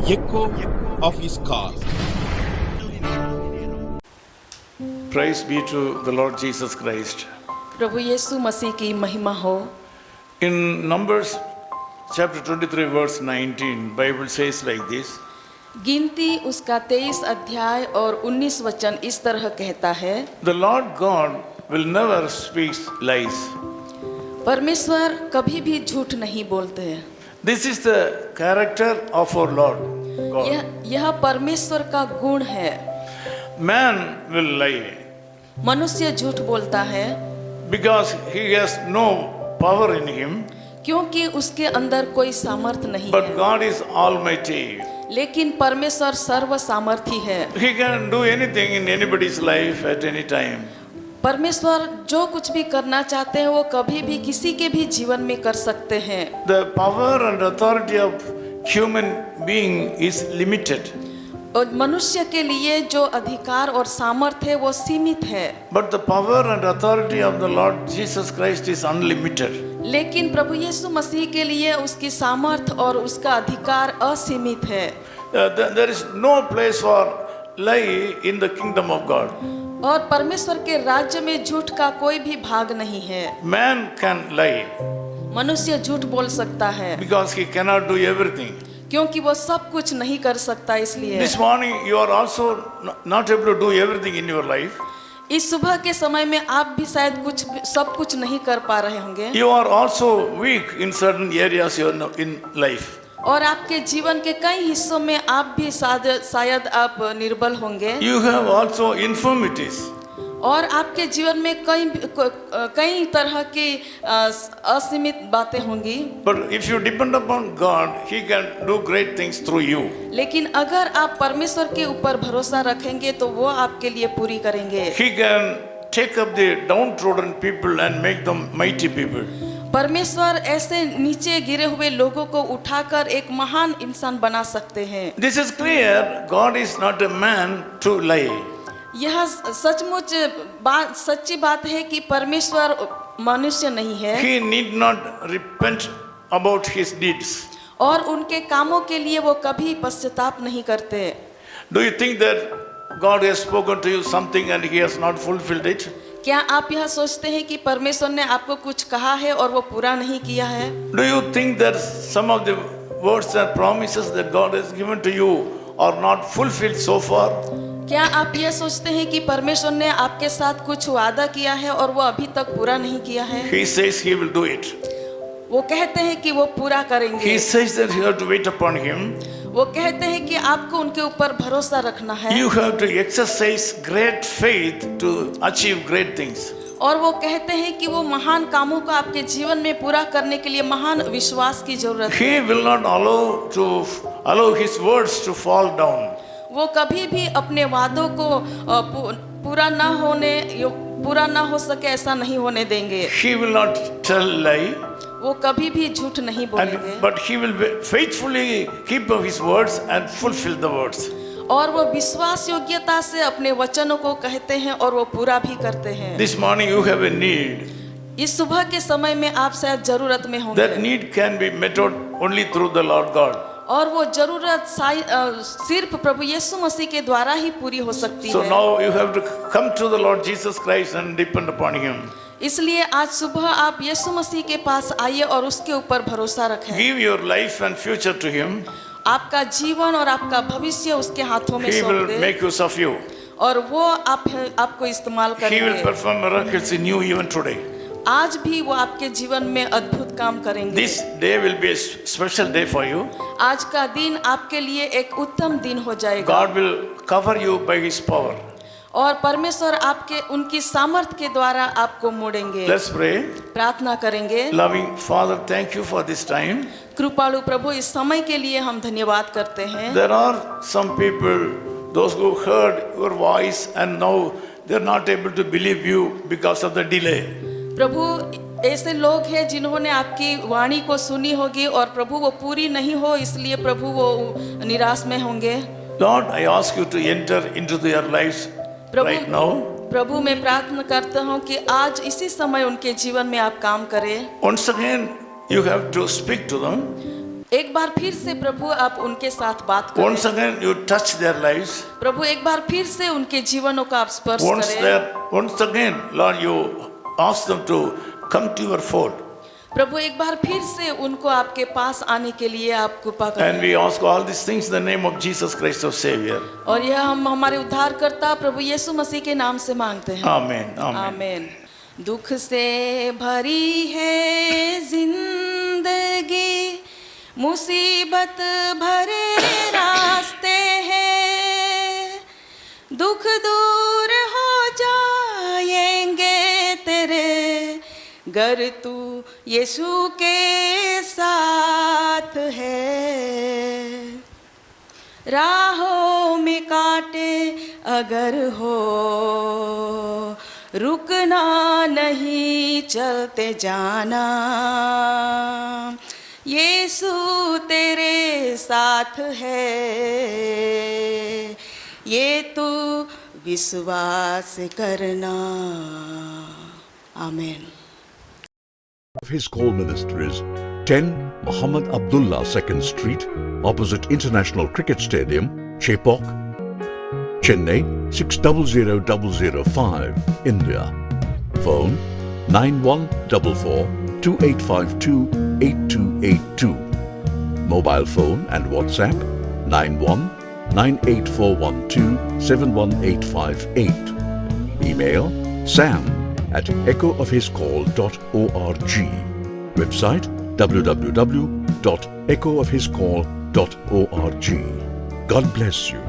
echo of his call. Praise be to the Lord Jesus Christ. प्रभु यीशु मसीह की महिमा हो। In Numbers chapter 23 verse 19, Bible says like this. गिनती उसका 23 अध्याय और 19 वचन इस तरह कहता है, The Lord God will never speak lies. परमेश्वर कभी भी झूठ नहीं बोलते। This is the character of our Lord God. यह परमेश्वर का गुण है। Man will lie मनुष्य झूठ बोलता है because he has no power in him, क्योंकि उसके अंदर कोई सामर्थ नहीं but है। God is almighty. लेकिन परमेश्वर सर्व सामर्थी है। He can do anything in anybody's life at any time. परमेश्वर जो कुछ भी करना चाहते हैं वो कभी भी किसी के भी जीवन में कर सकते हैं। The power and authority of human being is limited. और मनुष्य के लिए जो अधिकार और सामर्थ्य है वो सीमित है, But the power and authority of the Lord Jesus Christ is unlimited. लेकिन प्रभु यीशु मसीह के लिए उसकी सामर्थ्य और उसका अधिकार असीमित है। There is no place for lie in the kingdom of God. और परमेश्वर के राज्य में झूठ का कोई भी भाग नहीं है। Man can lie मनुष्य झूठ बोल सकता है because he cannot do everything. क्योंकि वो सब कुछ नहीं कर सकता, इसलिए This morning you are also not able to do everything in your life. इस सुबह के समय में आप भी शायद सब कुछ नहीं कर पा रहे होंगे। You are also weak in certain areas in life. और आपके जीवन के कई हिस्सों में आप भी शायद आप निर्बल होंगे। You have also infirmities. और आपके जीवन में कई तरह की असीमित बातें होंगी। But if you depend upon God, He can do great things through you. लेकिन अगर आप परमेश्वर के ऊपर भरोसा रखेंगे तो वो आपके लिए पूरी करेंगे। He can take up the downtrodden people and make them mighty people. परमेश्वर ऐसे नीचे गिरे हुए लोगों को उठाकर एक महान इंसान बना सकते हैं। This is clear. God is not a man to lie. यह सचमुच सच्ची बात है कि परमेश्वर मनुष्य नहीं है। He need not repent about his deeds. और उनके कामों के लिए वो कभी पश्चाताप नहीं करते। Do you think that God has spoken to you something and He has not fulfilled it? क्या आप यह सोचते हैं कि परमेश्वर ने आपको कुछ कहा है और वो पूरा नहीं किया है? Do you think that some of the words and promises that God has given to you are not fulfilled so far? क्या आप यह सोचते हैं कि परमेश्वर ने आपके साथ कुछ वादा किया है और वो अभी तक पूरा नहीं किया है? He says He will do it. वो कहते हैं कि वो पूरा करेंगे। He says that you have to wait upon Him. वो कहते हैं कि आपको उनके ऊपर भरोसा रखना है। You have to exercise great faith to achieve great things. और वो कहते हैं कि वो महान कामों को आपके जीवन में पूरा करने के लिए महान विश्वास की जरूरत है। He will not allow His words to fall down. वो कभी भी अपने वादों को पूरा ना हो सके ऐसा नहीं होने देंगे। He will not tell lie. वो कभी भी झूठ नहीं बोलेंगे। But He will faithfully keep of His words and fulfill the words. और वो विश्वास योग्यता से अपने वचनों को कहते हैं और वो पूरा भी करते हैं। This morning you have a need. इस सुबह के समय में आप शायद जरूरत में होंगे। That need can be met out only through the Lord God. और वो जरूरत सिर्फ प्रभु यीशु मसीह के द्वारा ही पूरी हो सकती So है। now you have to come to the Lord Jesus Christ and depend upon Him. इसलिए आज सुबह आप यीशु मसीह के पास आइए और उसके ऊपर भरोसा रखें। Give your life and future to Him. आपका जीवन और आपका भविष्य उसके हाथों में He सौंप will they make use of you. और वो आपको इस्तेमाल He will करेंगे। perform miracles in you even today. आज भी वो आपके जीवन में अद्भुत काम करेंगे। This day will be a special day for you. आज का दिन आपके लिए एक उत्तम दिन हो जाएगा। God will cover you by His power. और परमेश्वर आपके उनकी सामर्थ्य के द्वारा आपको मोड़ेंगे। Let's pray. प्रार्थना करेंगे। Loving Father, thank you for this time. कृपालु प्रभु, इस समय के लिए हम धन्यवाद करते हैं। There are some people, those who heard your voice and now they are not able to believe you because of the delay. प्रभु, ऐसे लोग हैं जिन्होंने आपकी वाणी को सुनी होगी और प्रभु वो पूरी नहीं हो, इसलिए प्रभु वो निराश में होंगे। Lord, I ask you to enter into their lives right now. प्रभु, मैं प्रार्थना करता हूँ कि आज इसी समय उनके जीवन में आप काम करें। Once again, you have to speak to them. एक बार फिर से प्रभु आप उनके साथ बात करें। Once again, you touch their lives. प्रभु एक बार फिर से उनके जीवनों का आप स्पर्श करें। Once again, Lord, you ask them to come to your fold. प्रभु एक बार फिर से उनको आपके पास आने के लिए आप कृपा And करें। we ask all these things in the name of Jesus Christ, our Savior. और यह हम हमारे उद्धारकर्ता प्रभु यीशु मसीह के नाम से मांगते हैं। Amen. Amen. आमीन। दुख से भरी है जिंदगी, मुसीबत भरे रास्ते हैं, दुख दूर हो जाएंगे तेरे, गर तू यीशु के साथ है। राहों में कांटे अगर हो, रुकना नहीं चलते जाना, यीशु तेरे साथ है, ये तू विश्वास करना। आमीन। Of His Call Ministries, 10 Muhammad Abdullah 2nd Street, opposite International Cricket Stadium, Chepauk, Chennai 600005, India. Phone 9144 2852 8282. Mobile phone and WhatsApp 91 98412 71858. Email sam@echoofhiscall.org. Website www.echoofhiscall.org. God bless you.